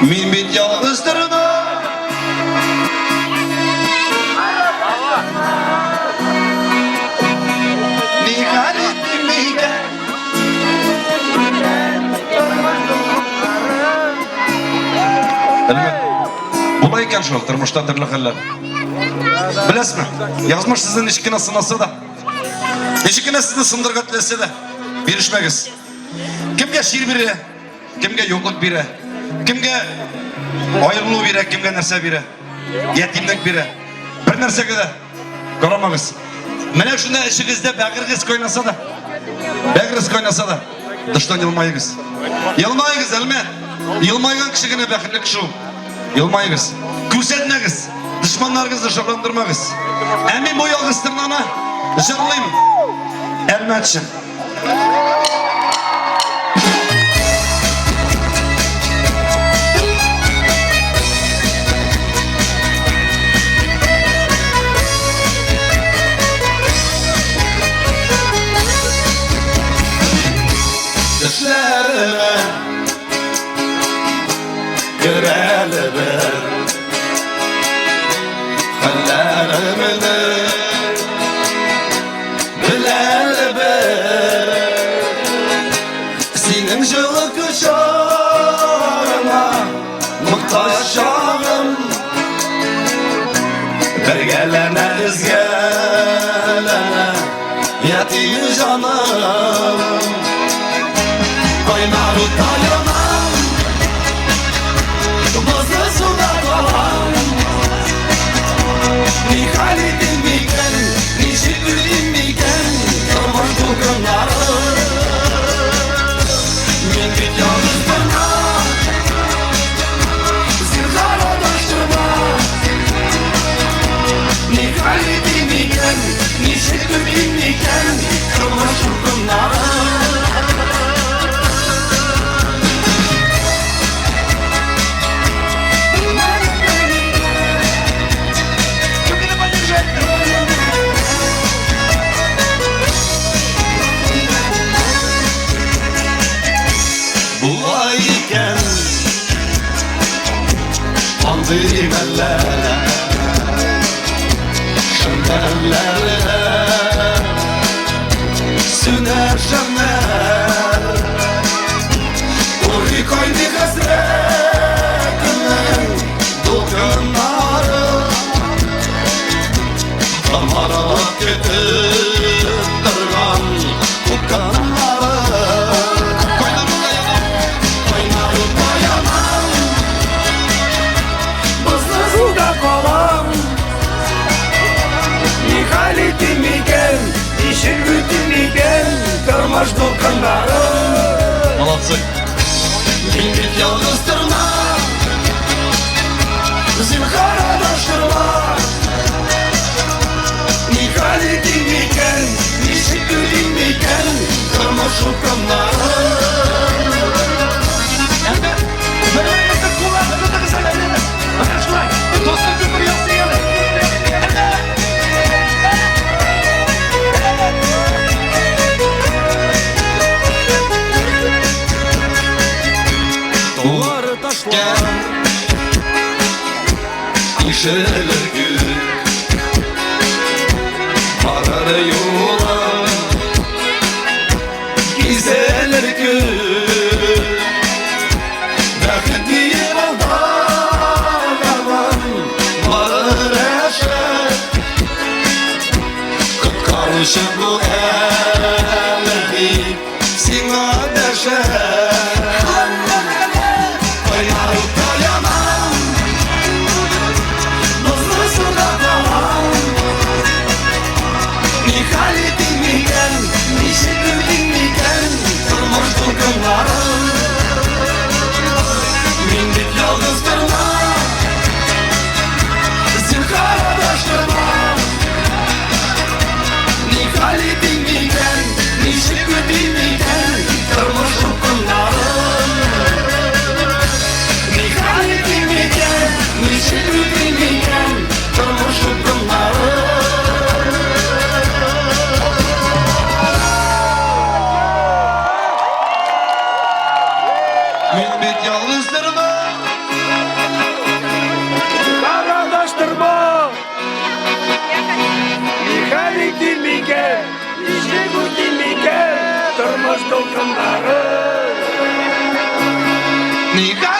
Min bit yalnızdırma. Nihal etmeyken. Elbet. Bulay ekan şu turmuşda türlü xillar. Bilasizmi? Yazmış sizin nechikina sinasa da. Nechikina sizni sindırga tilasa da. Berishmagiz. Kimga she'r beri? Kimga yo'qlik beri? Kimga ayrılığı beri? Kimga narsa beri? Yetimlik beri? Bir narsaga da qaramagiz. Mana shunda ishingizda bag'ringiz qo'ynasa da. Bag'ringiz qo'ynasa da dishdan yilmayingiz. Yilmayingiz almat. Yilmaygan kishigina baxtli kishi u. Yilmayingiz. Ko'rsatmagiz. Düşmanlarınızı şarlandırmayız. Emin bu yalnız tırnağına şarlayayım. Elmetçin. Düşlerime görelime hallerimini bilelime senin жылы kuşağına muhtaçağım bir gelene izgelene yetim canım Oynar utayanam Bozda suda kalan Ni halidin miken Ni şükürdin miken Yormuş bu günleri Min bit yalnız bana Zinhar adaştırma Ni halidin miken Ni şükürdin miken Yormuş bu günleri Aldırayım ellere Şemberlere Süner şemler Urri koydu hasretinin Dokunları Damaralak ketip durgan Kukanları Karmaş dokanlarım Молодцы Min bit yalnızdırma Zinhar adaştırma Ni halidin miken Ni şükürdin miken Karmaş dokanlarım Elbet Böylelikle kulağınızı da kısa verelim Arkadaşlar Dostlar küfür yansıyalım Duvarı taşlar İşeler gül Arar yola Gizeler gül Vakit diye aldağalan Varır eşek Kıpkarışı bu elbi Sina deşek Min bit yalnızdırma Zinhar adaştırma Ni halidin miken Ni şükürdin miken Kırmış hukumları Ni halidin miken Ni şükürdin miken Kırmış hukumları Min bit yalnızdırma miken, işe guti miken, turmuş dolkınları. Nika